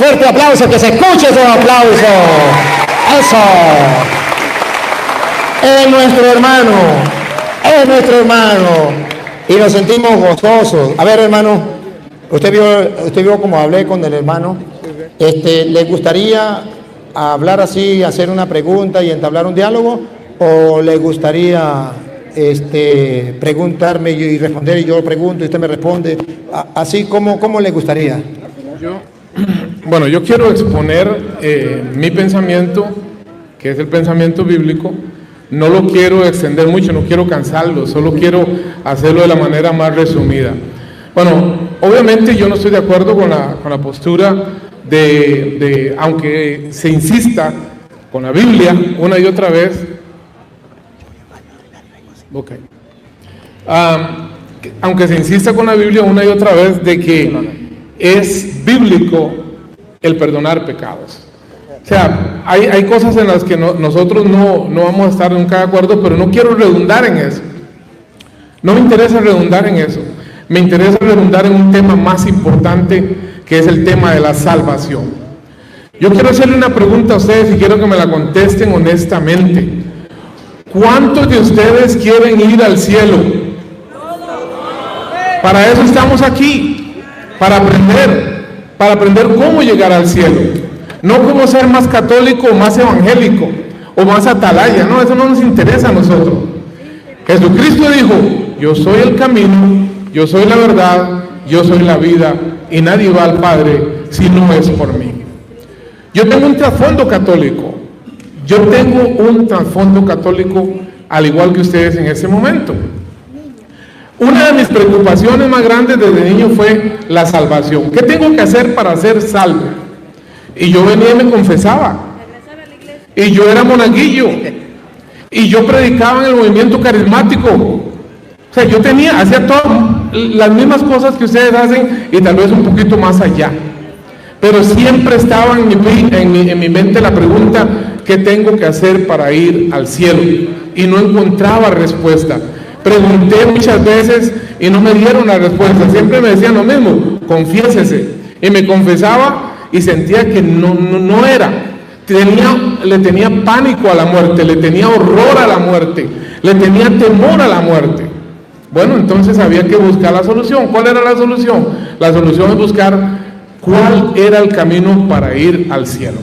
fuerte aplauso, que se escuche ese aplauso. Eso. Es nuestro hermano. Es nuestro hermano. Y nos sentimos gozosos. A ver, hermano, usted vio cómo hablé con el hermano. ¿Le gustaría hablar así, hacer una pregunta y entablar un diálogo? ¿O le gustaría preguntarme y responder, y yo pregunto y usted me responde? Así, ¿cómo le gustaría? Yo quiero exponer mi pensamiento, que es el pensamiento bíblico. No lo quiero extender mucho, no quiero cansarlo, solo quiero hacerlo de la manera más resumida. Obviamente yo no estoy de acuerdo con la postura de aunque se insista con la Biblia una y otra vez, aunque se insista con la Biblia una y otra vez de que es bíblico el perdonar pecados. O sea, hay cosas en las que nosotros no vamos a estar nunca de acuerdo, pero no quiero redundar en eso. No me interesa redundar en eso. Me interesa redundar en un tema más importante, que es el tema de la salvación. Yo quiero hacerle una pregunta a ustedes y quiero que me la contesten honestamente. ¿Cuántos de ustedes quieren ir al cielo? Para eso estamos aquí, para aprender cómo llegar al cielo. No cómo ser más católico o más evangélico o más atalaya, no, eso no nos interesa a nosotros. Jesucristo dijo: yo soy el camino, yo soy la verdad, yo soy la vida, y nadie va al Padre si no es por mí. Yo tengo un trasfondo católico, al igual que ustedes en ese momento. Una de mis preocupaciones más grandes desde niño fue la salvación. ¿Qué tengo que hacer para ser salvo? Y yo venía y me confesaba, y yo era monaguillo, y yo predicaba en el movimiento carismático. O sea, yo hacía todas las mismas cosas que ustedes hacen, y tal vez un poquito más allá. Pero siempre estaba en mi mente la pregunta: ¿qué tengo que hacer para ir al cielo? Y no encontraba respuesta. Pregunté muchas veces y no me dieron la respuesta. Siempre me decían lo mismo: confiésese. Y me confesaba y sentía que no era. Le tenía pánico a la muerte, le tenía horror a la muerte, le tenía temor a la muerte. Entonces había que buscar la solución. ¿Cuál era la solución? La solución es buscar cuál era el camino para ir al cielo.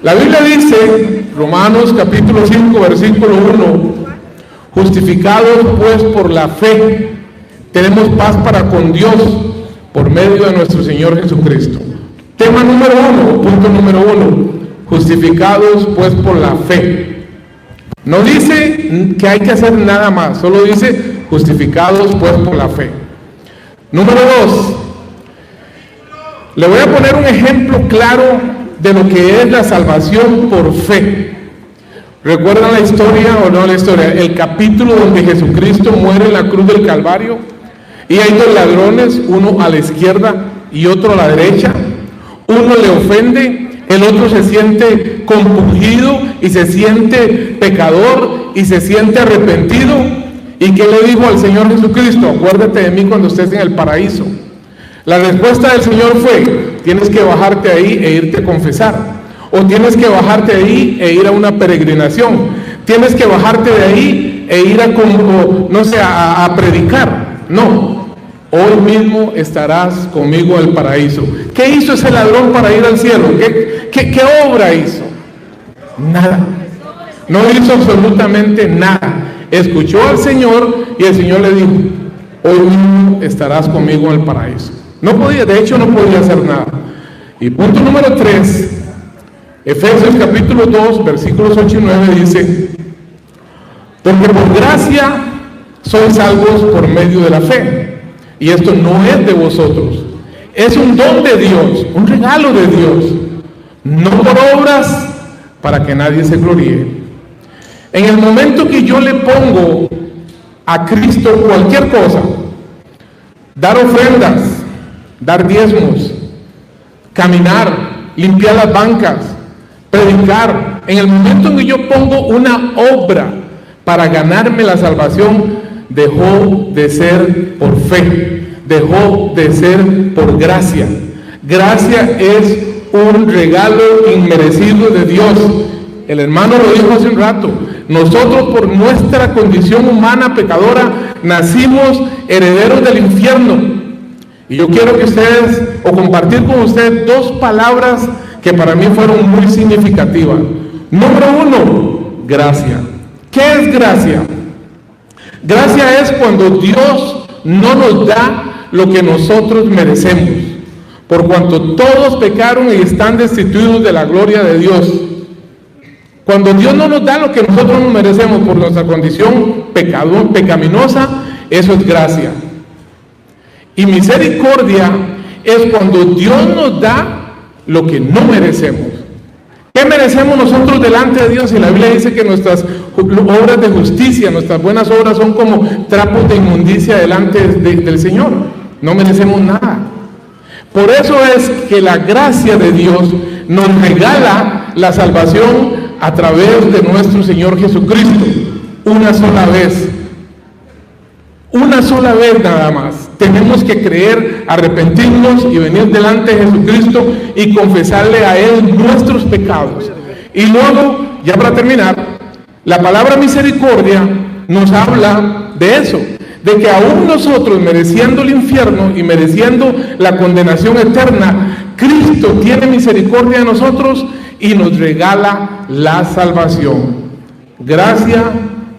La Biblia dice, Romanos capítulo 5, versículo 1: justificados pues por la fe, tenemos paz para con Dios por medio de nuestro Señor Jesucristo. Tema número 1, punto número 1: justificados pues por la fe. No dice que hay que hacer nada más, solo dice justificados pues por la fe. Número 2, le voy a poner un ejemplo claro de lo que es la salvación por fe. ¿Recuerdan la historia o no la historia? El capítulo donde Jesucristo muere en la cruz del Calvario, y hay dos ladrones, uno a la izquierda y otro a la derecha. Uno le ofende, el otro se siente compungido y se siente pecador y se siente arrepentido. ¿Y qué le dijo al Señor Jesucristo? Acuérdate de mí cuando estés en el paraíso. La respuesta del Señor fue: tienes que bajarte ahí e irte a confesar, o tienes que bajarte de ahí e ir a una peregrinación, tienes que bajarte de ahí e ir a predicar. No, hoy mismo estarás conmigo en el paraíso. ¿Qué hizo ese ladrón para ir al cielo? ¿Qué obra hizo? Nada. No hizo absolutamente nada. Escuchó al Señor y el Señor le dijo: hoy mismo estarás conmigo en el paraíso. No podía hacer nada. Y punto número 3, Efesios capítulo 2, versículos 8 y 9 dice: porque por gracia sois salvos por medio de la fe. Y esto no es de vosotros, es un don de Dios, un regalo de Dios, no por obras, para que nadie se gloríe. En el momento que yo le pongo a Cristo cualquier cosa, dar ofrendas, dar diezmos, caminar, limpiar las bancas, predicar, en el momento en que yo pongo una obra para ganarme la salvación, dejó de ser por fe, dejó de ser por gracia. Gracia es un regalo inmerecido de Dios. El hermano lo dijo hace un rato. Nosotros, por nuestra condición humana pecadora, nacimos herederos del infierno. Y yo quiero que ustedes, o compartir con ustedes, dos palabras que para mí fueron muy significativas. Número uno, gracia. ¿Qué es gracia? Gracia es cuando Dios no nos da lo que nosotros merecemos, por cuanto todos pecaron y están destituidos de la gloria de Dios. Cuando Dios no nos da lo que nosotros nos merecemos por nuestra condición pecaminosa, eso es gracia. Y misericordia es cuando Dios nos da lo que no merecemos. ¿Qué merecemos nosotros delante de Dios? Y la Biblia dice que nuestras obras de justicia, nuestras buenas obras son como trapos de inmundicia delante del Señor. No merecemos nada. Por eso es que la gracia de Dios nos regala la salvación a través de nuestro Señor Jesucristo, una sola vez. Una sola vez nada más. Tenemos que creer, arrepentirnos y venir delante de Jesucristo y confesarle a Él nuestros pecados. Y luego, ya para terminar, la palabra misericordia nos habla de eso, de que aún nosotros, mereciendo el infierno y mereciendo la condenación eterna, Cristo tiene misericordia de nosotros y nos regala la salvación. Gracia,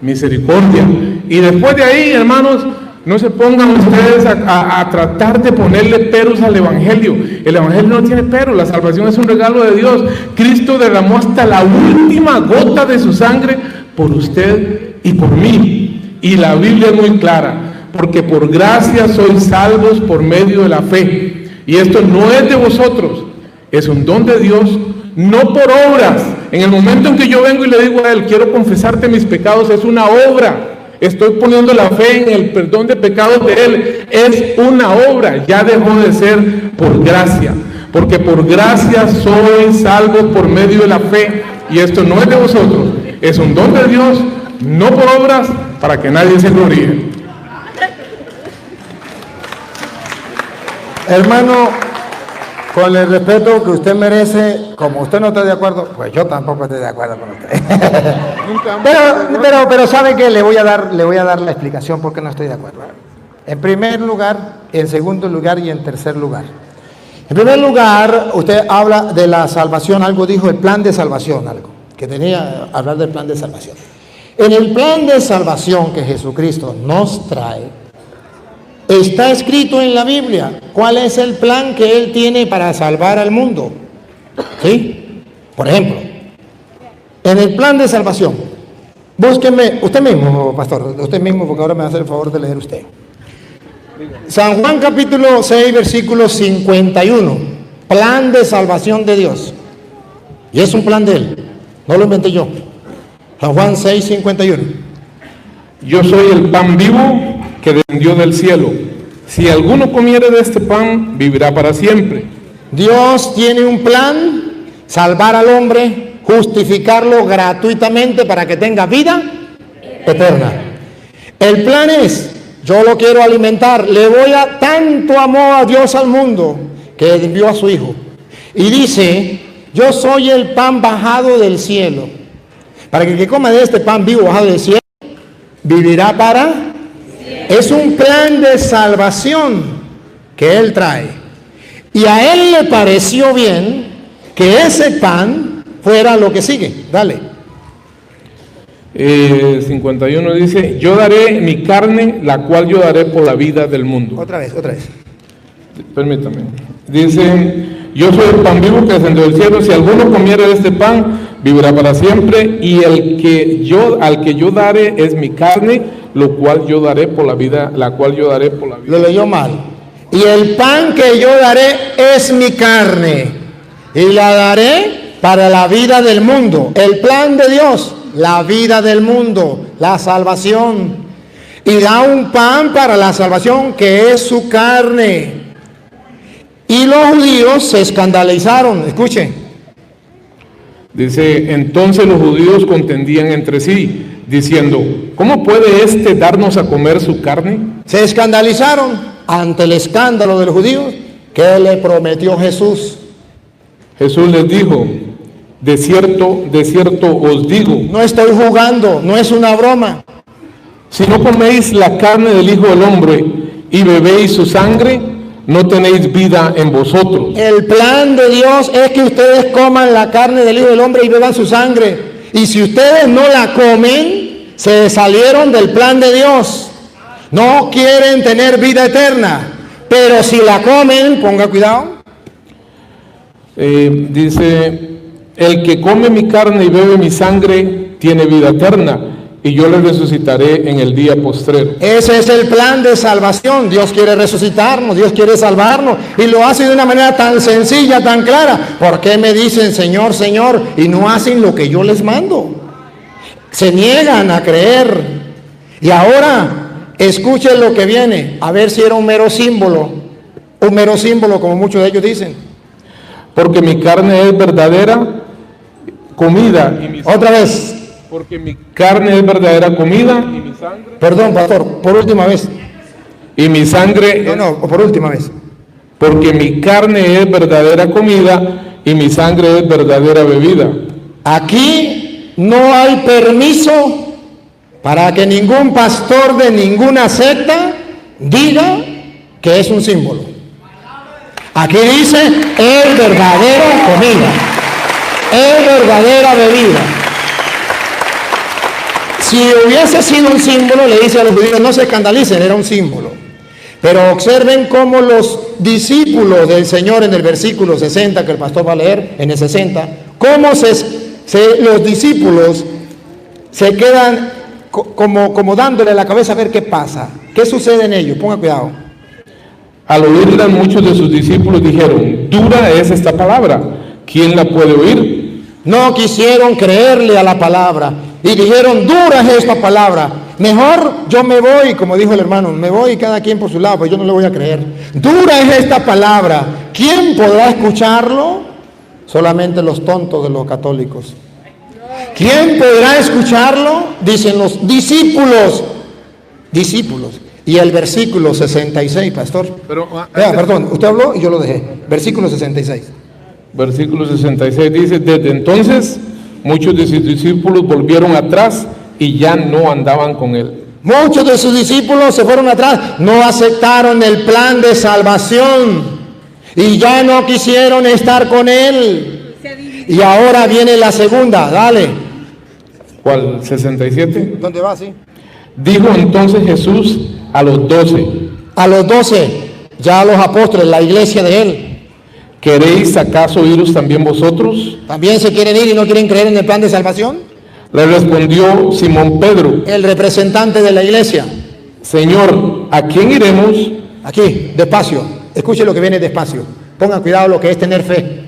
misericordia. Y después de ahí, hermanos, no se pongan ustedes a tratar de ponerle peros al Evangelio. El Evangelio no tiene peros, la salvación es un regalo de Dios. Cristo derramó hasta la última gota de su sangre por usted y por mí. Y la Biblia es muy clara, porque por gracia sois salvos por medio de la fe. Y esto no es de vosotros, es un don de Dios, no por obras. En el momento en que yo vengo y le digo a Él, quiero confesarte mis pecados, es una obra. Estoy poniendo la fe en el perdón de pecados de Él. Es una obra, ya dejó de ser por gracia. Porque por gracia sois salvos por medio de la fe. Y esto no es de vosotros, es un don de Dios, no por obras, para que nadie se gloríe. Hermano, con el respeto que usted merece, como usted no está de acuerdo, pues yo tampoco estoy de acuerdo con usted. pero ¿sabe qué? Le voy a dar la explicación por qué no estoy de acuerdo. En primer lugar, en segundo lugar y en tercer lugar. En primer lugar, usted habla de la salvación, algo dijo, el plan de salvación, algo, que tenía que hablar del plan de salvación. En el plan de salvación que Jesucristo nos trae, está escrito en la Biblia cuál es el plan que Él tiene para salvar al mundo. ¿Sí? Por ejemplo, en el plan de salvación, búsqueme, usted mismo, pastor, usted mismo, porque ahora me va a hacer el favor de leer usted. San Juan capítulo 6, versículo 51, plan de salvación de Dios. Y es un plan de Él, no lo inventé yo. San Juan 6, 51. Yo soy el pan vivo que descendió del cielo. Si alguno comiere de este pan, vivirá para siempre. Dios tiene un plan, salvar al hombre, justificarlo gratuitamente para que tenga vida eterna. El plan es, yo lo quiero alimentar, tanto amó a Dios al mundo, que envió a su Hijo. Y dice, yo soy el pan bajado del cielo, para que el que coma de este pan vivo bajado del cielo, vivirá para... Es un plan de salvación que Él trae. Y a Él le pareció bien que ese pan fuera lo que sigue. Dale. 51 dice, yo daré mi carne, la cual yo daré por la vida del mundo. Otra vez. Permítame. Dice, yo soy el pan vivo que descendió del cielo. Si alguno comiere de este pan, vivirá para siempre. Y al que yo daré es mi carne, lo cual yo daré por la vida, la cual yo daré por la vida. Lo leyó mal. Y el pan que yo daré es mi carne, y la daré para la vida del mundo. El plan de Dios, la vida del mundo, la salvación. Y da un pan para la salvación que es su carne. Y los judíos se escandalizaron. Escuchen. Dice, entonces los judíos contendían entre sí, diciendo, ¿cómo puede darnos a comer su carne? Se escandalizaron ante el escándalo de los judíos ¿Qué le prometió Jesús? Jesús les dijo, de cierto os digo, No estoy jugando, no es una broma. si no coméis la carne del Hijo del Hombre y bebéis su sangre, no tenéis vida en vosotros. El plan de Dios es que ustedes coman la carne del Hijo del Hombre y beban su sangre. Y si ustedes no la comen, se salieron del plan de Dios. No quieren tener vida eterna. Pero si la comen, ponga cuidado. Dice, el que come mi carne y bebe mi sangre tiene vida eterna, y yo le resucitaré en el día postrero. Ese es el plan de salvación. Dios quiere resucitarnos, Dios quiere salvarnos, y lo hace de una manera tan sencilla, tan clara. ¿Por qué me dicen Señor, Señor, y no hacen lo que yo les mando? Se niegan a creer. Y ahora, escuchen lo que viene, a ver si era un mero símbolo, como muchos de ellos dicen. Porque mi carne es verdadera comida. Otra vez. Porque mi carne es verdadera comida y mi sangre. Perdón, pastor, por última vez. Y mi sangre. No, por última vez. Porque mi carne es verdadera comida y mi sangre es verdadera bebida. Aquí no hay permiso para que ningún pastor de ninguna secta diga que es un símbolo. Aquí dice, es verdadera comida, es verdadera bebida. Si hubiese sido un símbolo, le dice a los judíos, no se escandalicen, era un símbolo. Pero observen cómo los discípulos del Señor en el versículo 60, que el pastor va a leer, en el 60, cómo los discípulos se quedan como dándole la cabeza a ver qué pasa, qué sucede en ellos. Ponga cuidado. Al oírla, muchos de sus discípulos dijeron, dura es esta palabra, ¿quién la puede oír? No quisieron creerle a la palabra y dijeron, dura es esta palabra, mejor yo me voy, como dijo el hermano, me voy cada quien por su lado, pues yo no le voy a creer. Dura es esta palabra, ¿quién podrá escucharlo? Solamente los tontos de los católicos. ¿Quién podrá escucharlo? Dicen los discípulos. Y el versículo 66, pastor. Perdón, usted habló y yo lo dejé. Versículo 66. Versículo 66 dice, desde entonces muchos de sus discípulos volvieron atrás y ya no andaban con él. Muchos de sus discípulos se fueron atrás, no aceptaron el plan de salvación y ya no quisieron estar con él. Y ahora viene la segunda, dale. ¿Cuál? ¿67? ¿Dónde va? Sí. Dijo entonces Jesús a los 12. A los 12, ya a los apóstoles, la iglesia de él. ¿Queréis acaso iros también vosotros? ¿También se quieren ir y no quieren creer en el plan de salvación? Le respondió Simón Pedro, el representante de la iglesia. Señor, ¿a quién iremos? Aquí, despacio, escuche lo que viene despacio. Pongan cuidado lo que es tener fe,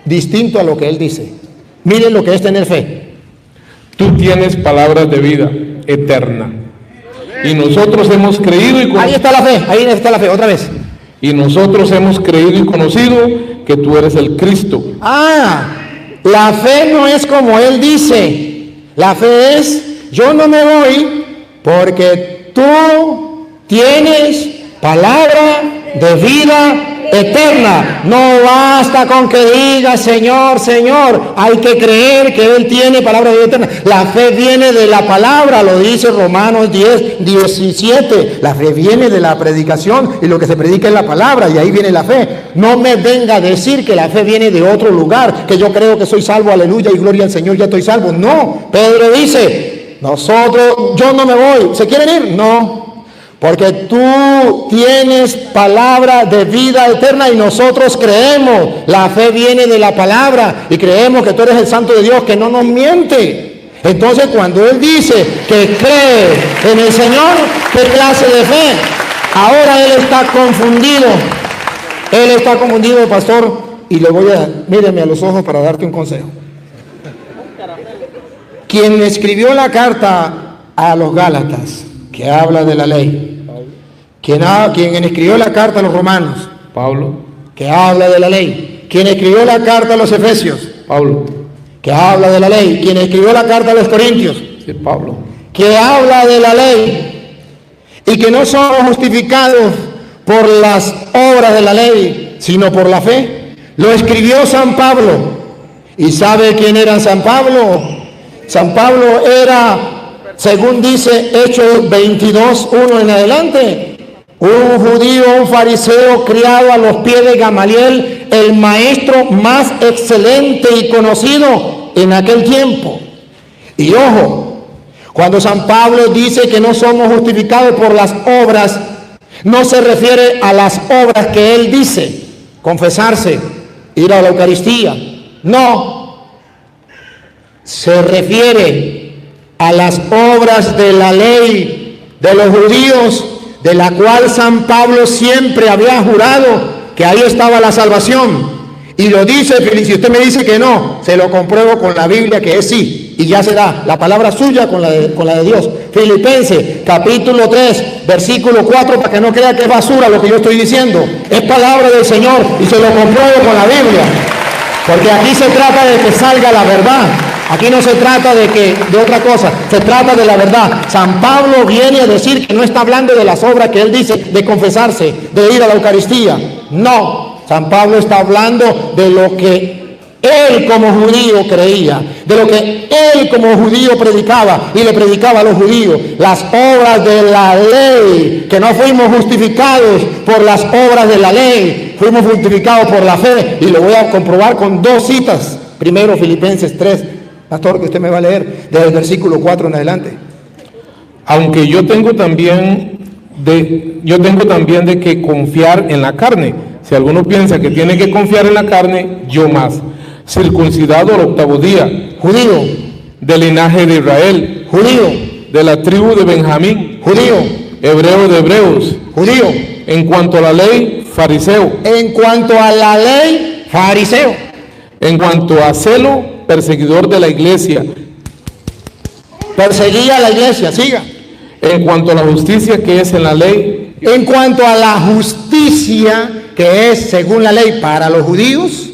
distinto a lo que él dice. Miren lo que es tener fe. Tú tienes palabras de vida eterna. Y nosotros hemos creído y conocido. Ahí está la fe, otra vez. Y nosotros hemos creído y conocido que tú eres el Cristo. La fe no es como él dice. La fe es, yo no me voy porque tú tienes palabra de vida eterna. No basta con que diga Señor, Señor. Hay que creer que Él tiene palabra de vida eterna. La fe viene de la palabra, lo dice Romanos 10, 17. La fe viene de la predicación y lo que se predica es la palabra y ahí viene la fe. No me venga a decir que la fe viene de otro lugar, que yo creo que soy salvo, aleluya y gloria al Señor, ya estoy salvo. No, Pedro dice, yo no me voy. ¿Se quieren ir? No. Porque tú tienes palabra de vida eterna y nosotros creemos. La fe viene de la palabra y creemos que tú eres el Santo de Dios que no nos miente. Entonces cuando Él dice que cree en el Señor, ¿qué clase de fe? Ahora Él está confundido. Él está confundido, pastor. Y le voy a, míreme a los ojos para darte un consejo. Quien escribió la carta a los Gálatas, que habla de la ley. Quien escribió la carta a los romanos, Pablo, que habla de la ley. Quien escribió la carta a los efesios, Pablo, que habla de la ley. Quien escribió la carta a los corintios, sí, Pablo, que habla de la ley. Y que no somos justificados por las obras de la ley, sino por la fe. Lo escribió San Pablo. ¿Y sabe quién era San Pablo? San Pablo era, según dice Hechos 22:1 en adelante, un judío, un fariseo criado a los pies de Gamaliel, el maestro más excelente y conocido en aquel tiempo. Y ojo, cuando San Pablo dice que no somos justificados por las obras, no se refiere a las obras que él dice, confesarse, ir a la Eucaristía. No, se refiere a las obras de la ley de los judíos, de la cual San Pablo siempre había jurado que ahí estaba la salvación. Y lo dice, si usted me dice que no, se lo compruebo con la Biblia que es sí, y ya será la palabra suya con la de Dios. Filipenses capítulo 3 versículo 4, para que no crea que es basura lo que yo estoy diciendo, es palabra del Señor y se lo compruebo con la Biblia, porque aquí se trata de que salga la verdad. Aquí no se trata de otra cosa, se trata de la verdad. San Pablo viene a decir que no está hablando de las obras que él dice, de confesarse, de ir a la Eucaristía. No, San Pablo está hablando de lo que él como judío creía, de lo que él como judío predicaba y le predicaba a los judíos. Las obras de la ley, que no fuimos justificados por las obras de la ley, fuimos justificados por la fe. Y lo voy a comprobar con dos citas. Primero, Filipenses 3. Pastor, que usted me va a leer desde el versículo 4 en adelante. Aunque yo tengo también de que confiar en la carne. Si alguno piensa que tiene que confiar en la carne, yo más. Circuncidado al 8º día, Judío, del linaje de Israel, judío, de la tribu de Benjamín, judío, hebreo de hebreos, judío. En cuanto a la ley, fariseo. En cuanto a la ley, fariseo. En cuanto a celo, perseguidor de la iglesia. Perseguía a la iglesia, siga. En cuanto a la justicia que es en la ley. En cuanto a la justicia que es según la ley para los judíos.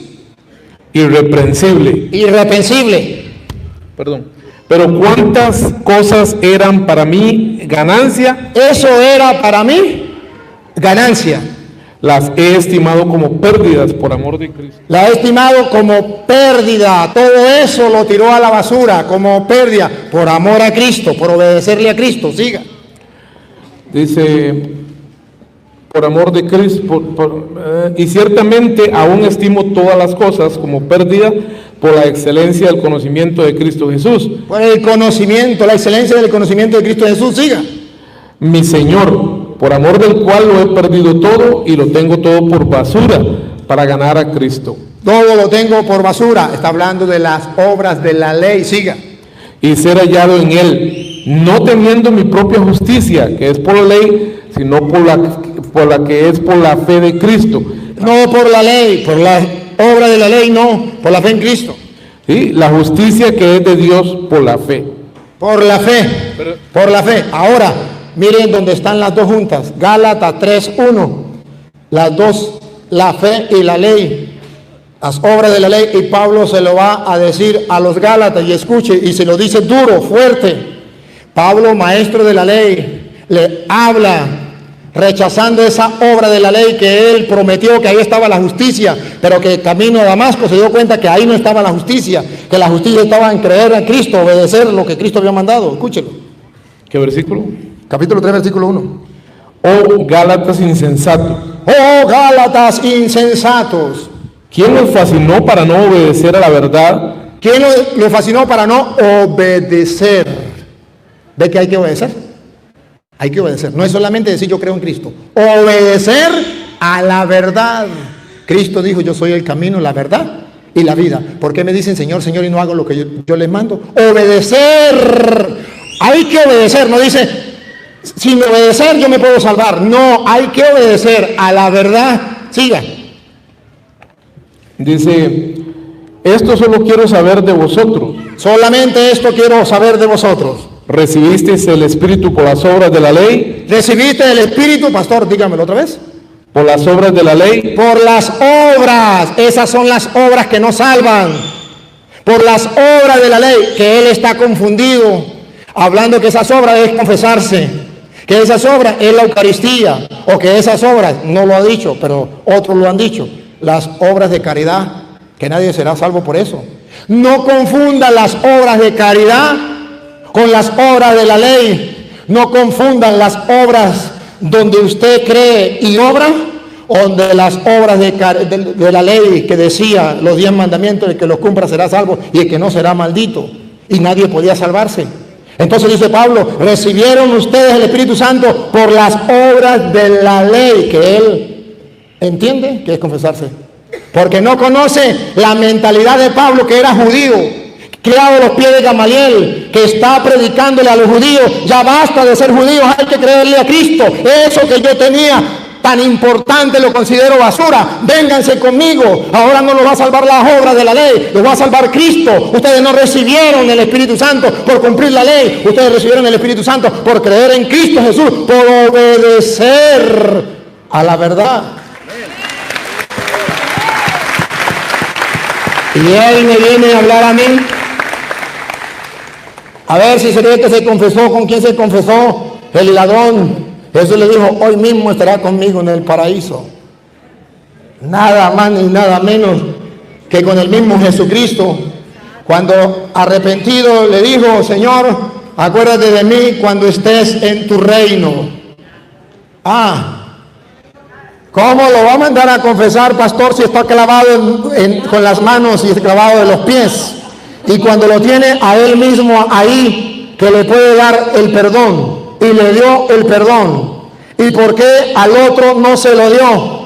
Irreprensible. Irreprensible. Perdón. Pero cuántas cosas eran para mí ganancia. Eso era para mí ganancia. Las he estimado como pérdidas por amor de Cristo. La he estimado como pérdida. Todo eso lo tiró a la basura como pérdida por amor a Cristo, por obedecerle a Cristo. Siga. Dice, por amor de Cristo, y ciertamente aún estimo todas las cosas como pérdida por la excelencia del conocimiento de Cristo Jesús. Por el conocimiento, la excelencia del conocimiento de Cristo Jesús. Siga. Mi Señor, por amor del cual lo he perdido todo y lo tengo todo por basura para ganar a Cristo. Todo lo tengo por basura. Está hablando de las obras de la ley. Siga. Y ser hallado en él, no teniendo mi propia justicia, que es por la ley, sino por la que es por la fe de Cristo. No por la ley, por la obra de la ley, no, por la fe en Cristo. ¿Sí? La justicia que es de Dios por la fe. Por la fe, por la fe. Ahora, miren dónde están las dos juntas. Gálatas 3:1. Las dos, la fe y la ley. Las obras de la ley. Y Pablo se lo va a decir a los Gálatas. Y escuche, y se lo dice duro, fuerte. Pablo, maestro de la ley, le habla rechazando esa obra de la ley que él prometió, que ahí estaba la justicia, pero que camino a Damasco se dio cuenta que ahí no estaba la justicia, que la justicia estaba en creer en Cristo, obedecer lo que Cristo había mandado. Escúchelo. ¿Qué versículo? Capítulo 3, versículo 1. Oh Gálatas insensatos. Oh Gálatas insensatos. ¿Quién los fascinó para no obedecer a la verdad? ¿Quién los fascinó para no obedecer? ¿Ve que hay que obedecer? Hay que obedecer. No es solamente decir yo creo en Cristo. Obedecer a la verdad. Cristo dijo, yo soy el camino, la verdad y la vida. ¿Por qué me dicen Señor, Señor y no hago lo que yo les mando? Obedecer. Hay que obedecer. No dice, sin obedecer yo me puedo salvar. No, hay que obedecer a la verdad. Siga. Dice, esto solo quiero saber de vosotros. Solamente esto quiero saber de vosotros. ¿Recibisteis el Espíritu por las obras de la ley? ¿Recibiste el Espíritu, pastor? Dígamelo otra vez. ¿Por las obras de la ley? Por las obras. Esas son las obras que nos salvan. Por las obras de la ley, que él está confundido, hablando que esas obras es confesarse, Que esas obras es la Eucaristía, o que esas obras, no lo ha dicho, pero otros lo han dicho, las obras de caridad, que nadie será salvo por eso. No confundan las obras de caridad con las obras de la ley. No confundan las obras donde usted cree y obra, o de las obras de la ley que decía los 10 mandamientos: el que los cumpla será salvo y el que no será maldito. Y nadie podía salvarse. Entonces dice Pablo: recibieron ustedes el Espíritu Santo por las obras de la ley, que él entiende que es confesarse, porque no conoce la mentalidad de Pablo, que era judío, criado a los pies de Gamaliel, que está predicándole a los judíos: ya basta de ser judíos, hay que creerle a Cristo. Eso que yo tenía tan importante lo considero basura. Vénganse conmigo. Ahora no los va a salvar las obras de la ley, los va a salvar Cristo. Ustedes no recibieron el Espíritu Santo por cumplir la ley. Ustedes recibieron el Espíritu Santo por creer en Cristo Jesús, por obedecer a la verdad. Y él me viene a hablar a mí, a ver si sería que se confesó. ¿Con quién se confesó? El ladrón. Jesús le dijo: hoy mismo estará conmigo en el paraíso. Nada más ni nada menos que con el mismo Jesucristo. Cuando arrepentido le dijo: Señor, acuérdate de mí cuando estés en tu reino. ¿Cómo lo va a mandar a confesar, pastor, si está clavado con las manos y clavado de los pies? Y cuando lo tiene a él mismo ahí, que le puede dar el perdón, y le dio el perdón. ¿Y por qué al otro no se lo dio?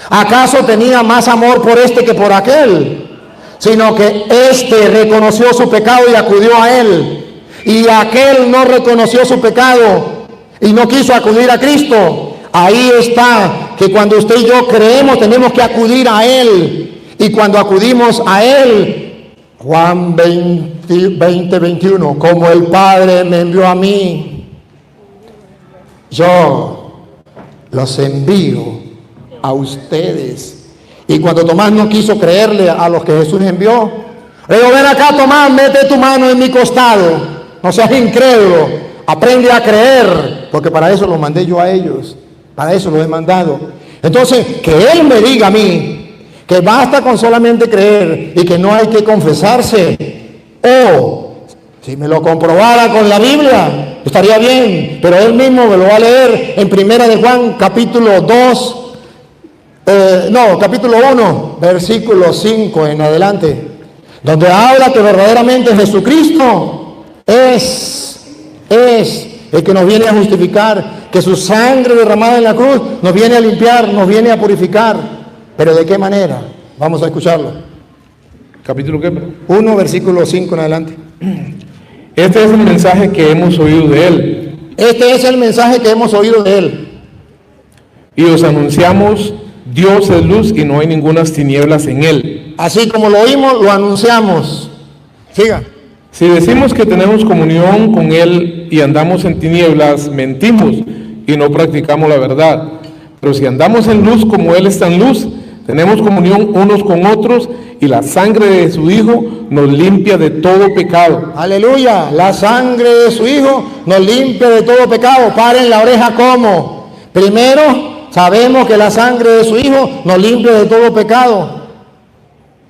¿Acaso tenía más amor por este que por aquel? Sino que este reconoció su pecado y acudió a él, y aquel no reconoció su pecado y no quiso acudir a Cristo. Ahí está, que cuando usted y yo creemos tenemos que acudir a él, y cuando acudimos a él, Juan 20:21, como el Padre me envió a mí, yo los envío a ustedes. Y cuando Tomás no quiso creerle a los que Jesús envió, le dijo: ven acá, Tomás, mete tu mano en mi costado, no seas incrédulo, aprende a creer, porque para eso los mandé yo a ellos, para eso los he mandado. Entonces, que él me diga a mí que basta con solamente creer y que no hay que confesarse, o si me lo comprobara con la Biblia, estaría bien, pero él mismo me lo va a leer en Primera de Juan, capítulo 1, versículo 5 en adelante, donde habla que verdaderamente Jesucristo es el que nos viene a justificar, que su sangre derramada en la cruz nos viene a limpiar, nos viene a purificar. ¿Pero de qué manera? Vamos a escucharlo. ¿Capítulo qué? 1, versículo 5 en adelante. Este es el mensaje que hemos oído de él. Este es el mensaje que hemos oído de él. Y os anunciamos: Dios es luz y no hay ningunas tinieblas en él. Así como lo oímos, lo anunciamos. Siga. Si decimos que tenemos comunión con él y andamos en tinieblas, mentimos y no practicamos la verdad. Pero si andamos en luz como él está en luz, tenemos comunión unos con otros, y la sangre de su Hijo nos limpia de todo pecado. Aleluya, la sangre de su Hijo nos limpia de todo pecado. Paren la oreja. ¿Cómo? Primero, sabemos que la sangre de su Hijo nos limpia de todo pecado.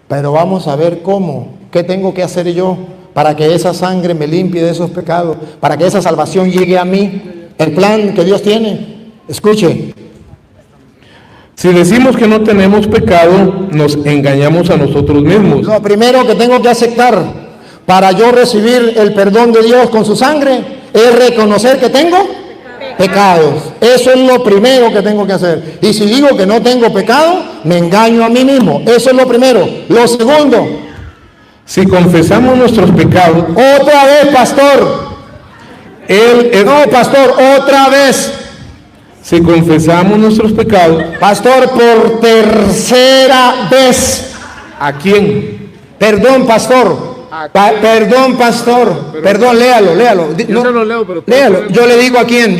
Pero vamos a ver cómo. ¿Qué tengo que hacer yo para que esa sangre me limpie de esos pecados? Para que esa salvación llegue a mí. El plan que Dios tiene. Escuche. Si decimos que no tenemos pecado, nos engañamos a nosotros mismos. Lo primero que tengo que aceptar para yo recibir el perdón de Dios con su sangre es reconocer que tengo pecados. Eso es lo primero que tengo que hacer. Y si digo que no tengo pecado, me engaño a mí mismo. Eso es lo primero. Lo segundo, si confesamos nuestros pecados, otra vez, pastor. No, pastor, otra vez. Si confesamos nuestros pecados, pastor, por tercera vez. ¿A quién? Perdón, pastor. Perdón, pastor. Perdón, léalo. Yo se lo leo, pero léalo. Yo le digo a quién.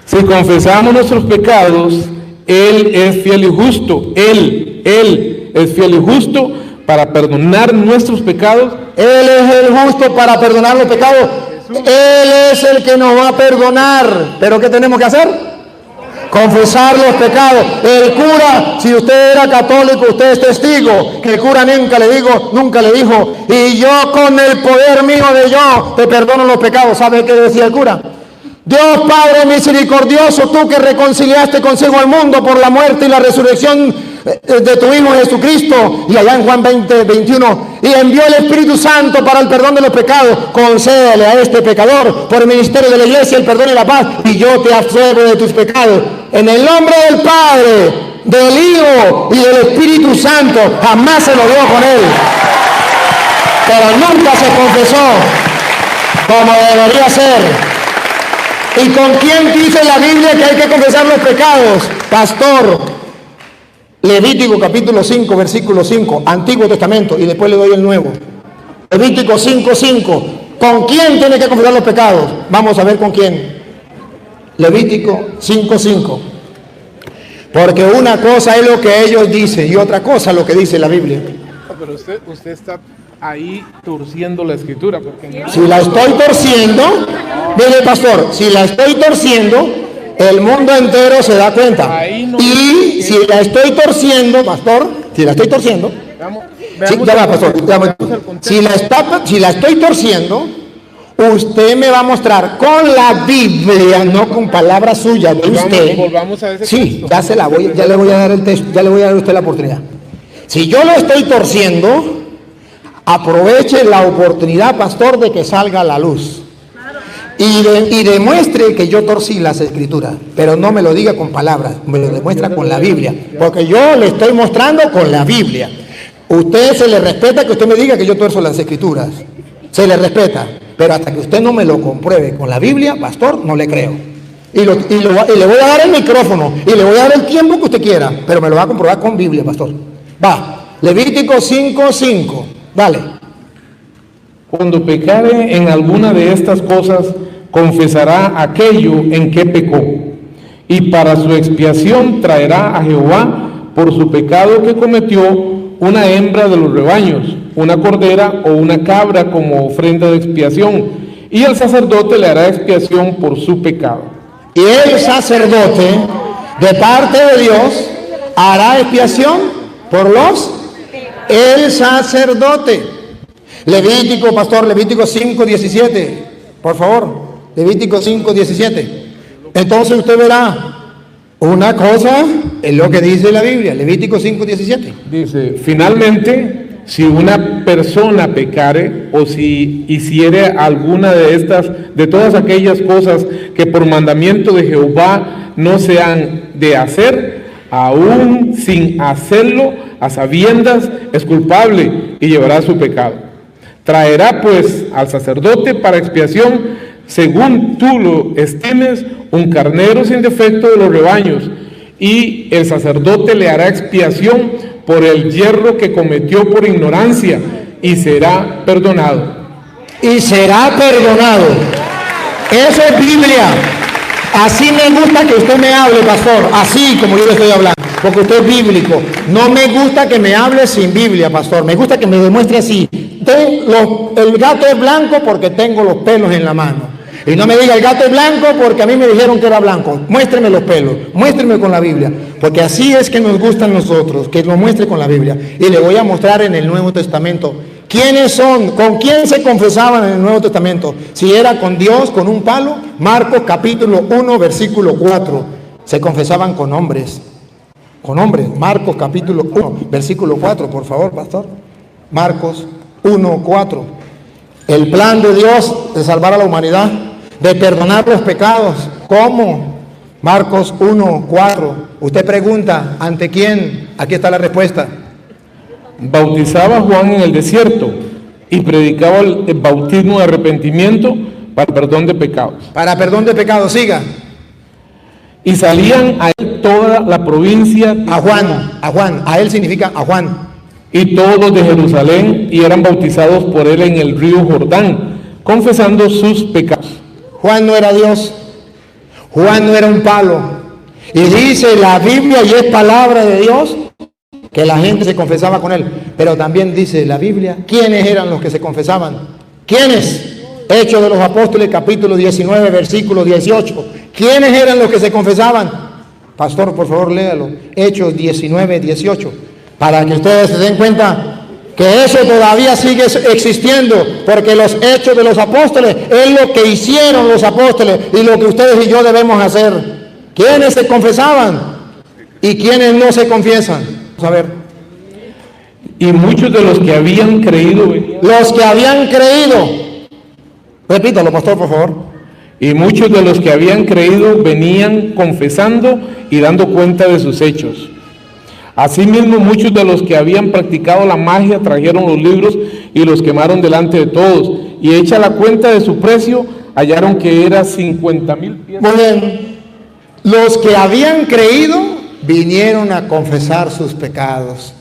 Si confesamos nuestros pecados, Él es fiel y justo. Él es fiel y justo para perdonar nuestros pecados. Él es el justo para perdonar los pecados. Él es el que nos va a perdonar. ¿Pero qué tenemos que hacer? Confesar los pecados. El cura, si usted era católico, usted es testigo que el cura nunca le dijo, y yo con el poder mío de yo te perdono los pecados. ¿Sabe qué decía el cura? Dios Padre misericordioso, tú que reconciliaste consigo al mundo por la muerte y la resurrección de tu Hijo Jesucristo, y allá en Juan 20:21, y envió el Espíritu Santo para el perdón de los pecados, concédele a este pecador por el ministerio de la iglesia el perdón y la paz, y yo te absuelvo de tus pecados. En el nombre del Padre, del Hijo y del Espíritu Santo. Jamás se lo dio con él, pero nunca se confesó como debería ser. ¿Y con quién dice la Biblia que hay que confesar los pecados? Pastor, Levítico capítulo 5, versículo 5, Antiguo Testamento, y después le doy el Nuevo. Levítico 5:5. ¿Con quién tiene que confesar los pecados? Vamos a ver con quién. Levítico 5:5. Porque una cosa es lo que ellos dicen y otra cosa es lo que dice la Biblia. Pero usted está ahí torciendo la escritura. Porque... Si la estoy torciendo, mire pastor, si la estoy torciendo, el mundo entero se da cuenta. Y si la estoy torciendo, pastor, si la estoy torciendo, si la estoy torciendo, usted me va a mostrar con la Biblia, no con palabras suyas de usted. Volvamos a ese sí, texto. Ya le voy a dar el texto, ya le voy a dar a usted la oportunidad. Si yo lo estoy torciendo, aproveche la oportunidad, pastor, de que salga a la luz. Y demuestre que yo torcí las escrituras, pero no me lo diga con palabras, me lo demuestra con la Biblia, porque yo le estoy mostrando con la Biblia. Usted se le respeta que usted me diga que yo tuerzo las escrituras, se le respeta, pero hasta que usted no me lo compruebe con la Biblia, pastor, no le creo. Y le voy a dar el micrófono y le voy a dar el tiempo que usted quiera, pero me lo va a comprobar con Biblia, pastor. Va, Levítico 5:5, dale. Cuando pecare en alguna de estas cosas, confesará aquello en que pecó, y para su expiación traerá a Jehová por su pecado que cometió una hembra de los rebaños, una cordera o una cabra como ofrenda de expiación, y el sacerdote le hará expiación por su pecado. Y el sacerdote, de parte de Dios, hará expiación por el sacerdote. Levítico, pastor, Levítico 5:17, por favor. Levítico 5:17. Entonces usted verá, una cosa es lo que dice la Biblia. Levítico 5:17. Dice, finalmente, si una persona pecare o si hiciere alguna de todas aquellas cosas que por mandamiento de Jehová no se han de hacer, aún sin hacerlo, a sabiendas, es culpable y llevará su pecado. Traerá pues al sacerdote para expiación, según tú lo estimes, un carnero sin defecto de los rebaños, y el sacerdote le hará expiación por el yerro que cometió por ignorancia, y será perdonado. Y será perdonado. Eso es Biblia. Así me gusta que usted me hable, pastor, así como yo le estoy hablando, porque usted es bíblico. No me gusta que me hable sin Biblia, pastor. Me gusta que me demuestre así. El gato es blanco porque tengo los pelos en la mano. Y no me diga el gato es blanco porque a mí me dijeron que era blanco. Muéstreme los pelos, muéstreme con la Biblia, porque así es que nos gustan nosotros, que lo muestre con la Biblia. Y le voy a mostrar en el Nuevo Testamento quiénes son, con quién se confesaban en el Nuevo Testamento. Si era con Dios, con un palo. Marcos capítulo 1, versículo 4. Se confesaban con hombres. Con hombres. Marcos capítulo 1, versículo 4, por favor, pastor. Marcos 1, 4. El plan de Dios de salvar a la humanidad, de perdonar los pecados. ¿Cómo? Marcos 1, 4. Usted pregunta, ¿ante quién? Aquí está la respuesta. Bautizaba Juan en el desierto y predicaba el bautismo de arrepentimiento para perdón de pecados. Para perdón de pecados, siga. Y salían a él toda la provincia. A Juan, a él significa a Juan. Y todos de Jerusalén, y eran bautizados por él en el río Jordán, confesando sus pecados. Juan no era Dios, Juan no era un palo. Y dice la Biblia, y es palabra de Dios, que la gente se confesaba con él. Pero también dice la Biblia, ¿quiénes eran los que se confesaban? ¿Quiénes? Hechos de los Apóstoles, capítulo 19, versículo 18. ¿Quiénes eran los que se confesaban? Pastor, por favor, léalo. Hechos 19, 18. Para que ustedes se den cuenta que eso todavía sigue existiendo, porque los hechos de los apóstoles es lo que hicieron los apóstoles y lo que ustedes y yo debemos hacer. ¿Quiénes se confesaban y quiénes no se confiesan? Vamos a ver. Y muchos de los que habían creído, Los que habían creído, repítalo, pastor, por favor. y muchos de los que habían creído venían confesando y dando cuenta de sus hechos. Asimismo, muchos de los que habían practicado la magia trajeron los libros y los quemaron delante de todos. Y hecha la cuenta de su precio, hallaron que era 50,000 piezas. Muy bien. Los que habían creído vinieron a confesar sus pecados.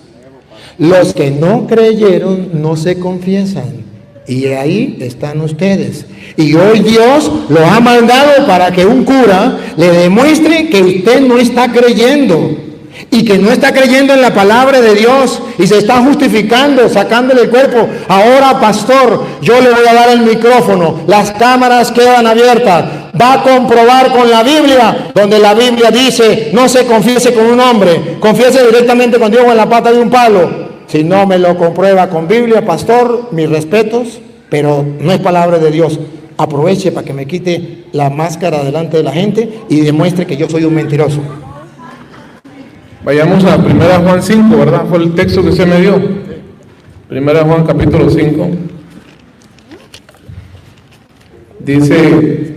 Los que no creyeron no se confiesan. Y ahí están ustedes. Y hoy Dios lo ha mandado para que un cura le demuestre que usted no está creyendo. Y que no está creyendo en la palabra de Dios y se está justificando, sacándole el cuerpo. Ahora, pastor, yo le voy a dar el micrófono, las cámaras quedan abiertas, va a comprobar con la Biblia, donde la Biblia dice, no se confiese con un hombre, confiese directamente con Dios o en la pata de un palo. Si no me lo comprueba con Biblia, pastor, mis respetos, pero no es palabra de Dios. Aproveche para que me quite la máscara delante de la gente y demuestre que yo soy un mentiroso. Vayamos a 1 Juan 5, ¿verdad? Fue el texto que usted me dio. 1 Juan capítulo 5. Dice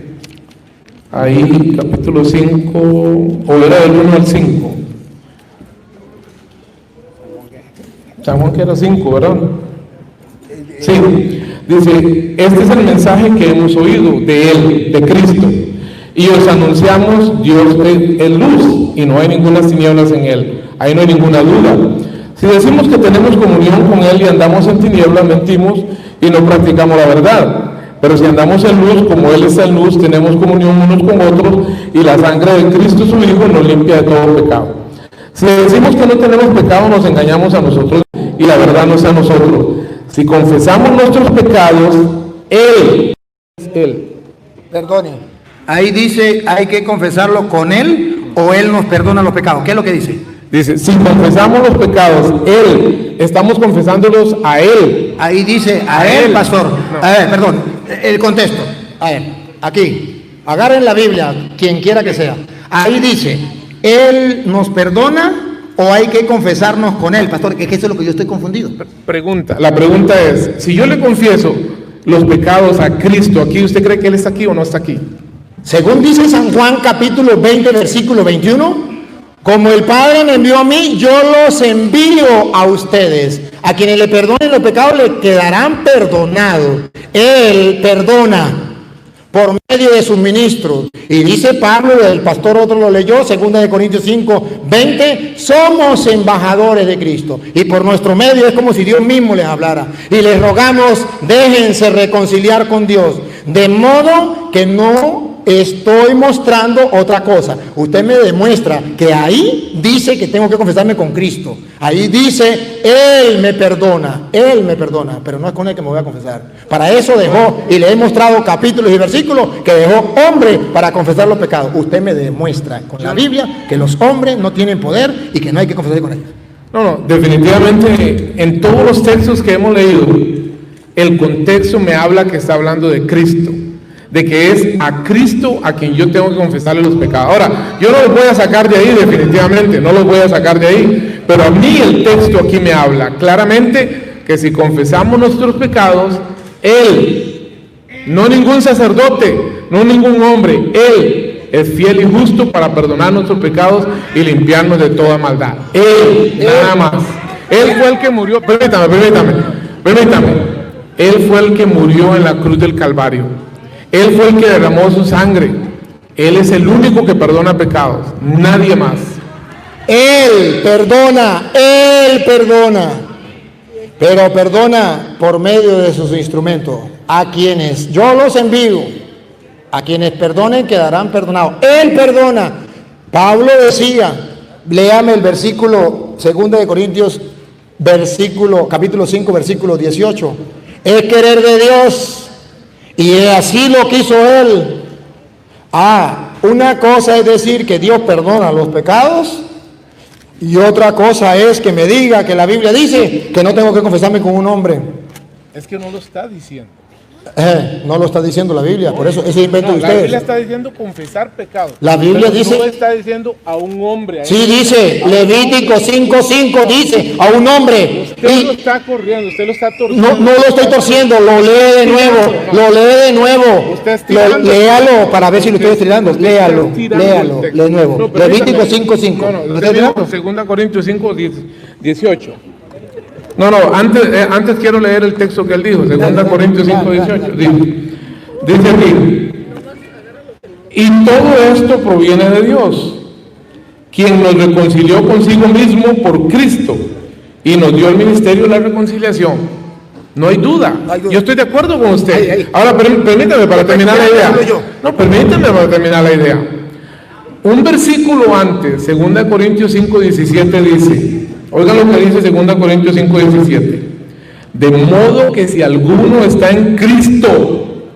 ahí, capítulo 5, o era del 1 al 5. San Juan que era 5, ¿verdad? Sí. Dice, este es el mensaje que hemos oído de Él, de Cristo. Y os anunciamos, Dios es luz y no hay ninguna tinieblas en Él. Ahí no hay ninguna duda. Si decimos que tenemos comunión con Él y andamos en tinieblas, mentimos y no practicamos la verdad. Pero si andamos en luz, como Él es en luz, tenemos comunión unos con otros y la sangre de Cristo, su Hijo, nos limpia de todo pecado. Si decimos que no tenemos pecado, nos engañamos a nosotros y la verdad no es a nosotros. Si confesamos nuestros pecados, Él es Él. Perdone. Ahí dice, hay que confesarlo con Él o Él nos perdona los pecados. ¿Qué es lo que dice? Dice, si confesamos los pecados, Él, estamos confesándolos a Él. Ahí dice, a Él, pastor. No. A ver, perdón, el contexto. A ver, aquí, agarren la Biblia, quien quiera que sea. Ahí dice, ¿Él nos perdona o hay que confesarnos con Él? Pastor, que eso es lo que yo estoy confundido. La pregunta es, si yo le confieso los pecados a Cristo, ¿aquí usted cree que Él está aquí o no está aquí? Según dice San Juan capítulo 20 versículo 21, como el Padre me envió a mí, yo los envío a ustedes. A quienes le perdonen los pecados le quedarán perdonados. Él perdona por medio de sus ministros. Y dice Pablo, el pastor otro lo leyó, 2 Corintios 5, 20, somos embajadores de Cristo. Y por nuestro medio es como si Dios mismo les hablara. Y les rogamos, déjense reconciliar con Dios. De modo que no estoy mostrando otra cosa. Usted me demuestra que ahí dice que tengo que confesarme con Cristo. Ahí dice, Él me perdona, pero no es con Él que me voy a confesar. Para eso dejó, y le he mostrado capítulos y versículos, que dejó hombre para confesar los pecados. Usted me demuestra con la Biblia que los hombres no tienen poder y que no hay que confesar con ellos. No, definitivamente en todos los textos que hemos leído, el contexto me habla que está hablando de Cristo, de que es a Cristo a quien yo tengo que confesarle los pecados. Ahora, yo no los voy a sacar de ahí, definitivamente, no los voy a sacar de ahí, pero a mí el texto aquí me habla claramente que si confesamos nuestros pecados, Él, no ningún sacerdote, no ningún hombre, Él es fiel y justo para perdonar nuestros pecados y limpiarnos de toda maldad. Él, nada más. Él fue el que murió, permítame. Él fue el que murió en la cruz del Calvario. Él fue el que derramó su sangre. Él es el único que perdona pecados, nadie más. Él perdona, pero perdona por medio de sus instrumentos. A quienes yo los envío, a quienes perdonen quedarán perdonados. Él perdona. Pablo decía, léame el versículo 2 Corintios, capítulo 5, versículo 18. Es querer de Dios. Y así lo quiso Él. Una cosa es decir que Dios perdona los pecados, y otra cosa es que me diga que la Biblia dice que no tengo que confesarme con un hombre. Es que no lo está diciendo. No lo está diciendo la Biblia, por eso ese invento de La ustedes. Biblia está diciendo confesar pecados. La Biblia pero dice... no está diciendo a un hombre. Sí, dice, Levítico 5:5 dice, a un hombre. Usted lo está corriendo, usted lo está torciendo. No lo estoy torciendo, lo lee de nuevo, lo lee de nuevo. Usted está tirando. Léalo para ver si lo estoy estirando. Usted está Léalo, tirando léalo, el texto. de nuevo. No, Levítico permítame. 5:5. No, ¿Lo usted está dijo tirando? 2 Corintios 5:18. No, antes quiero leer el texto que él dijo, 2 Corintios 5:18. Dice aquí, y todo esto proviene de Dios, quien nos reconcilió consigo mismo por Cristo y nos dio el ministerio de la reconciliación. No hay duda. Yo estoy de acuerdo con usted. Ahora permítame para terminar la idea. No, permítame para terminar la idea. Un versículo antes, 2 Corintios 5:17 dice, oigan lo que dice 2 Corintios 5:17, de modo que si alguno está en Cristo,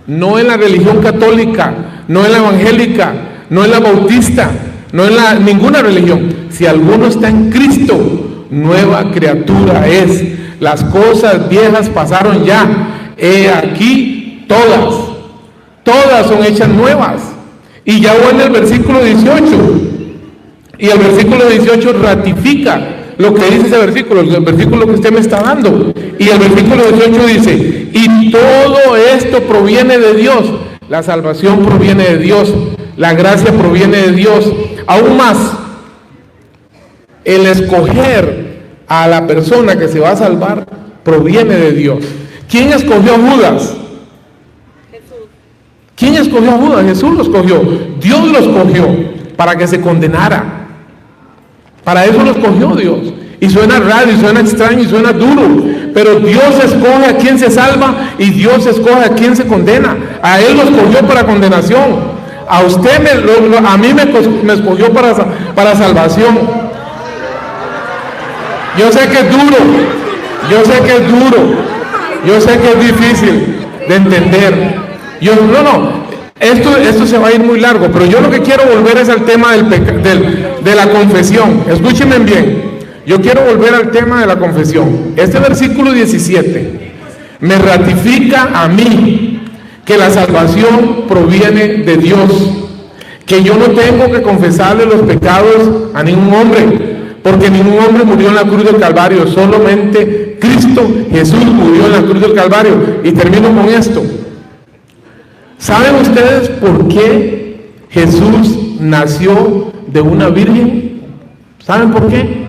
no en la religión católica, no en la evangélica, no en la bautista, no en ninguna religión, si alguno está en Cristo, nueva criatura es. Las cosas viejas pasaron ya, he aquí todas son hechas nuevas. Y ya voy en el versículo 18, y el versículo 18 ratifica lo que dice ese versículo, el versículo que usted me está dando. Y el versículo 18 dice, y todo esto proviene de Dios. La salvación proviene de Dios, la gracia proviene de Dios. Aún más, el escoger a la persona que se va a salvar proviene de Dios. ¿Quién escogió a Judas? ¿Quién escogió a Judas? Jesús lo escogió. Dios lo escogió para que se condenara. Para eso lo escogió Dios. Y suena raro, y suena extraño, y suena duro. Pero Dios escoge a quien se salva y Dios escoge a quien se condena. A Él lo escogió para condenación. A usted, a mí me escogió para salvación. Yo sé que es duro. Yo sé que es duro. Yo sé que es difícil de entender. Esto se va a ir muy largo, pero yo lo que quiero volver es al tema de la confesión. Escúchenme bien, yo quiero volver al tema de la confesión. Este versículo 17 me ratifica a mí que la salvación proviene de Dios, que yo no tengo que confesarle los pecados a ningún hombre, porque ningún hombre murió en la cruz del Calvario, solamente Cristo Jesús murió en la cruz del Calvario. Y termino con esto. ¿Saben ustedes por qué Jesús nació de una virgen? ¿Saben por qué?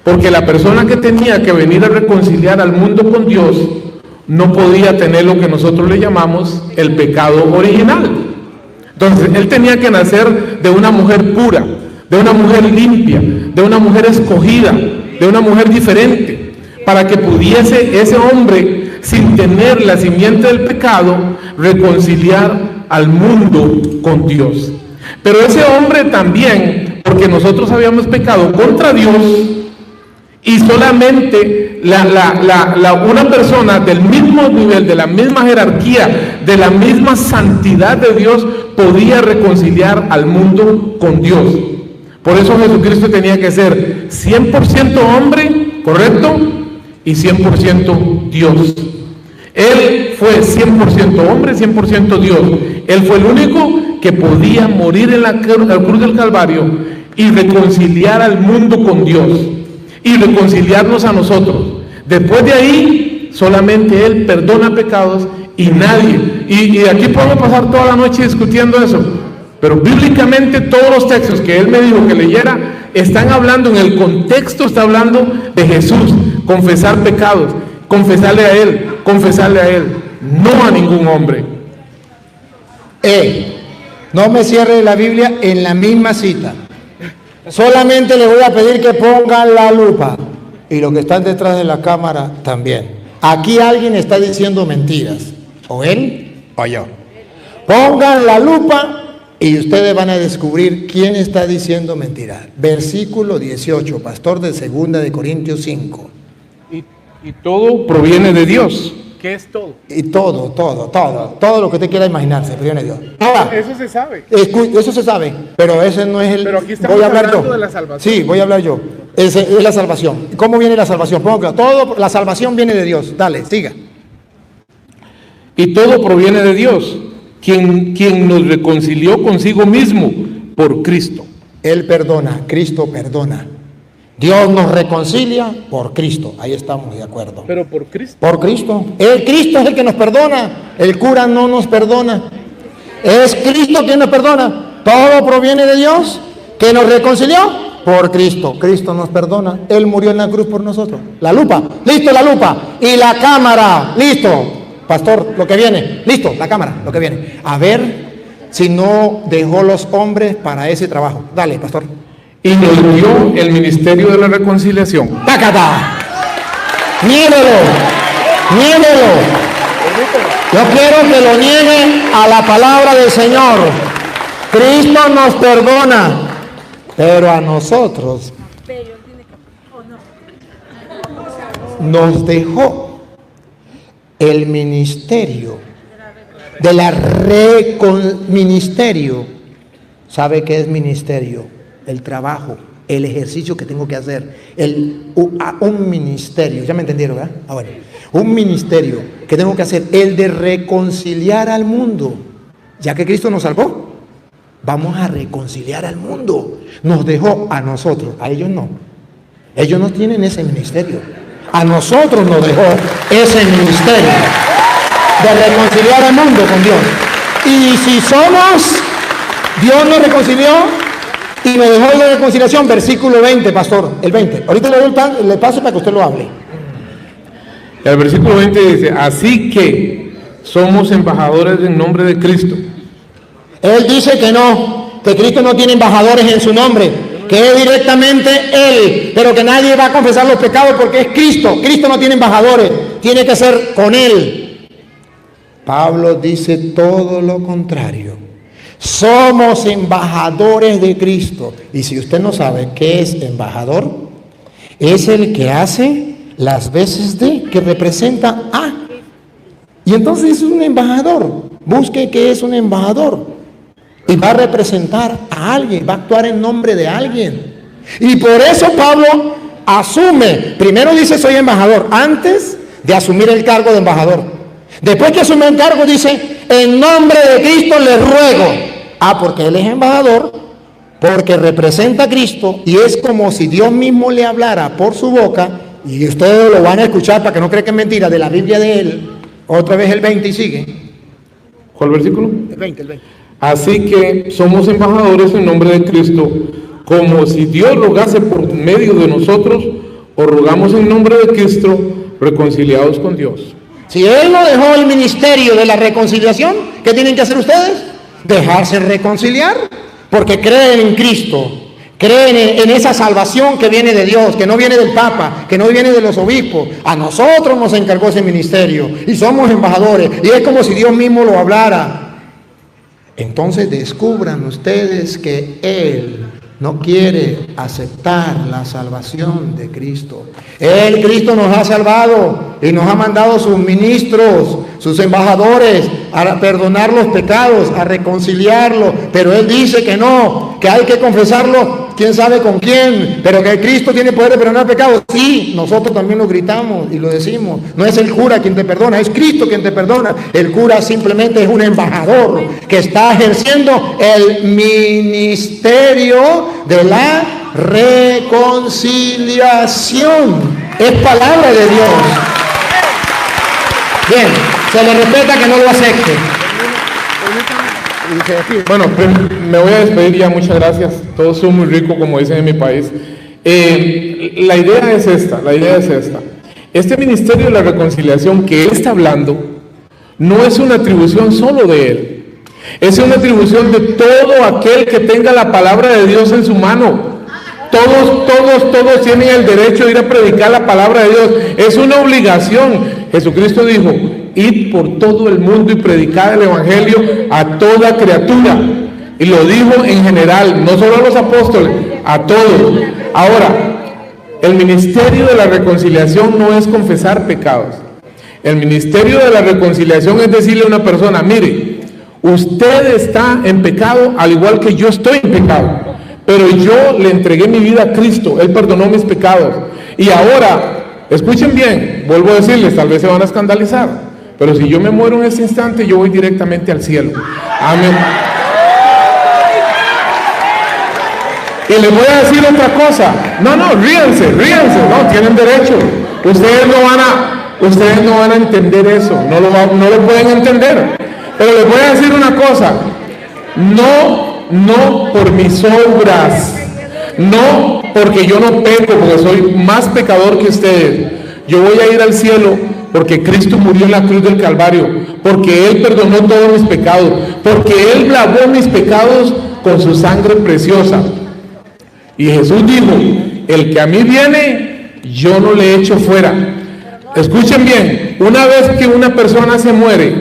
Porque la persona que tenía que venir a reconciliar al mundo con Dios no podía tener lo que nosotros le llamamos el pecado original. Entonces, él tenía que nacer de una mujer pura, de una mujer limpia, de una mujer escogida, de una mujer diferente, para que pudiese ese hombre, sin tener la simiente del pecado, reconciliar al mundo con Dios. Pero ese hombre también, porque nosotros habíamos pecado contra Dios, y solamente una persona del mismo nivel, de la misma jerarquía, de la misma santidad de Dios, podía reconciliar al mundo con Dios. Por eso Jesucristo tenía que ser 100% hombre, ¿correcto? Y 100% Dios. Él fue 100% hombre, 100% Dios. Él fue el único que podía morir en la cruz del Calvario y reconciliar al mundo con Dios y reconciliarnos a nosotros. Después de ahí, solamente Él perdona pecados y nadie. Y aquí podemos pasar toda la noche discutiendo eso. Pero bíblicamente todos los textos que Él me dijo que leyera están hablando, en el contexto está hablando de Jesús, confesar pecados, confesarle a Él, no a ningún hombre. No me cierre la Biblia en la misma cita. Solamente le voy a pedir que pongan la lupa, y los que están detrás de la cámara también. Aquí alguien está diciendo mentiras, o él o yo. Pongan la lupa y ustedes van a descubrir quién está diciendo mentiras. Versículo 18, pastor, de 2 Corintios 5. Y todo proviene de Dios, ¿Qué es todo? Y todo lo que usted quiera imaginarse, prione Dios. Ahora, Eso se sabe. eso se sabe, pero ese no es el... Pero aquí estamos voy a hablar hablando yo. de la salvación. Sí, voy a hablar yo. Es la salvación. ¿Cómo viene la salvación? Pongo claro. Todo, la salvación viene de Dios. Dale, siga. Y todo proviene de Dios, quien nos reconcilió consigo mismo por Cristo. Él perdona, Cristo perdona. Dios nos reconcilia por Cristo. Ahí estamos de acuerdo. Pero por Cristo. Por Cristo. Cristo es el que nos perdona. El cura no nos perdona. Es Cristo quien nos perdona. Todo proviene de Dios, que nos reconcilió por Cristo. Cristo nos perdona. Él murió en la cruz por nosotros. La lupa. Listo, la lupa. Y la cámara. Listo. Pastor, lo que viene. Listo, la cámara, lo que viene. A ver si no dejó los hombres para ese trabajo. Dale, pastor. Y nos dio el ministerio de la reconciliación. ¡Tácata! ¡Niéguelo! ¡Niéguelo! Yo quiero que lo niegue a la palabra del Señor. Cristo nos perdona, pero a nosotros nos dejó el ministerio de la ministerio. ¿Sabe qué es ministerio? El trabajo, el ejercicio que tengo que hacer, un ministerio, ya me entendieron, ¿verdad? Bueno, un ministerio que tengo que hacer, el de reconciliar al mundo. Ya que Cristo nos salvó, vamos a reconciliar al mundo. Nos dejó a nosotros, a ellos no. Ellos no tienen ese ministerio. A nosotros nos dejó ese ministerio de reconciliar al mundo con Dios. Y si somos, Dios nos reconcilió y me dejó la reconciliación, versículo 20, pastor, el 20. Ahorita le paso para que usted lo hable. El versículo 20 dice, así que somos embajadores en nombre de Cristo. Él dice que no, que Cristo no tiene embajadores en su nombre, que es directamente Él, pero que nadie va a confesar los pecados porque es Cristo. Cristo no tiene embajadores, tiene que ser con Él. Pablo dice todo lo contrario. Somos embajadores de Cristo. Y si usted no sabe qué es embajador, es el que hace las veces de, que representa a. Y entonces es un embajador. Busque qué es un embajador. Y va a representar a alguien, va a actuar en nombre de alguien. Y por eso Pablo asume, primero dice soy embajador, antes de asumir el cargo de embajador. Después que asume el cargo dice, en nombre de Cristo les ruego. Porque él es embajador, porque representa a Cristo, y es como si Dios mismo le hablara por su boca, y ustedes lo van a escuchar para que no crean que es mentira, de la Biblia de él. Otra vez el 20 y sigue. ¿Cuál versículo? El 20. Así que somos embajadores en nombre de Cristo, como si Dios rogase por medio de nosotros, o rogamos en nombre de Cristo, reconciliados con Dios. Si Él no dejó el ministerio de la reconciliación, ¿qué tienen que hacer ustedes? Dejarse reconciliar, porque creen en Cristo, creen en esa salvación que viene de Dios, que no viene del Papa, que no viene de los obispos. A nosotros nos encargó ese ministerio y somos embajadores, y es como si Dios mismo lo hablara. Entonces descubran ustedes que Él no quiere aceptar la salvación de Cristo. Cristo nos ha salvado y nos ha mandado sus ministros, sus embajadores, a perdonar los pecados, a reconciliarlo. Pero Él dice que no, que hay que confesarlo, quién sabe con quién, pero que Cristo tiene poder de perdonar pecados. Sí, nosotros también lo gritamos y lo decimos. No es el cura quien te perdona, es Cristo quien te perdona. El cura simplemente es un embajador que está ejerciendo el ministerio de la reconciliación. Es palabra de Dios. Bien, se le respeta que no lo acepte. Bueno, me voy a despedir ya, muchas gracias. Todos son muy ricos, como dicen en mi país. La idea es esta. Este ministerio de la reconciliación que él está hablando no es una atribución solo de él. Es una atribución de todo aquel que tenga la palabra de Dios en su mano. Todos tienen el derecho de ir a predicar la palabra de Dios. Es una obligación. Jesucristo dijo, id por todo el mundo y predicad el evangelio a toda criatura. Y lo dijo en general, no solo a los apóstoles, a todos. Ahora, el ministerio de la reconciliación no es confesar pecados. El ministerio de la reconciliación es decirle a una persona, mire, usted está en pecado al igual que yo estoy en pecado, pero yo le entregué mi vida a Cristo, Él perdonó mis pecados. Y ahora, escuchen bien, vuelvo a decirles, tal vez se van a escandalizar, pero si yo me muero en este instante, yo voy directamente al cielo. Amén. Y les voy a decir otra cosa. No, ríanse, no, tienen derecho. Ustedes no van a entender eso, no lo pueden entender. Pero les voy a decir una cosa, no por mis obras, no porque yo no peco, porque soy más pecador que ustedes. Yo voy a ir al cielo porque Cristo murió en la cruz del Calvario, porque Él perdonó todos mis pecados, porque Él lavó mis pecados con su sangre preciosa. Y Jesús dijo, el que a mí viene, yo no le echo fuera. Escuchen bien, una vez que una persona se muere,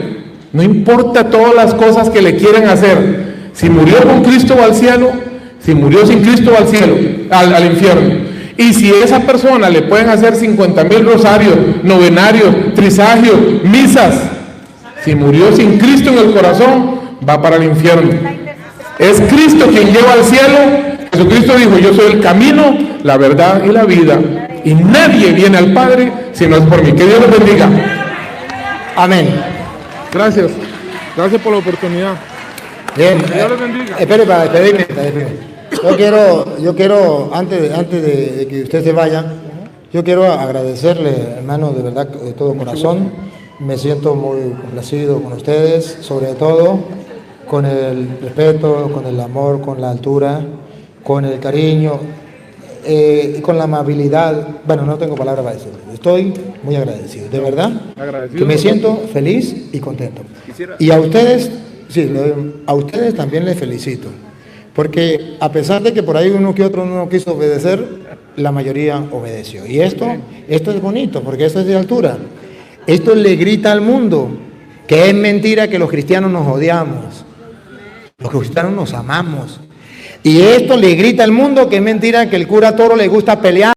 no importa todas las cosas que le quieran hacer, si murió con Cristo va al cielo, si murió sin Cristo va al cielo, al infierno. Y si a esa persona le pueden hacer 50,000 rosarios, novenarios, trisagios, misas, si murió sin Cristo en el corazón, va para el infierno. Es Cristo quien lleva al cielo. Jesucristo dijo, yo soy el camino, la verdad y la vida, y nadie viene al Padre si no es por mí. Que Dios los bendiga. Amén. Gracias por la oportunidad. Bien, Que Dios los bendiga. espere para despedirme. Yo quiero antes de que usted se vaya, yo quiero agradecerle, hermano, de verdad, de todo corazón. Me siento muy complacido con ustedes, sobre todo con el respeto, con el amor, con la altura, con el cariño, con la amabilidad. Bueno, no tengo palabras para decirlo. Estoy muy agradecido, de verdad, que me siento feliz y contento. Y a ustedes, sí, a ustedes también les felicito, porque a pesar de que por ahí uno que otro no quiso obedecer, la mayoría obedeció. Y esto es bonito, porque esto es de altura. Esto le grita al mundo que es mentira que los cristianos nos odiamos. Los cristianos nos amamos. Y esto le grita al mundo que es mentira que el cura Toro le gusta pelear.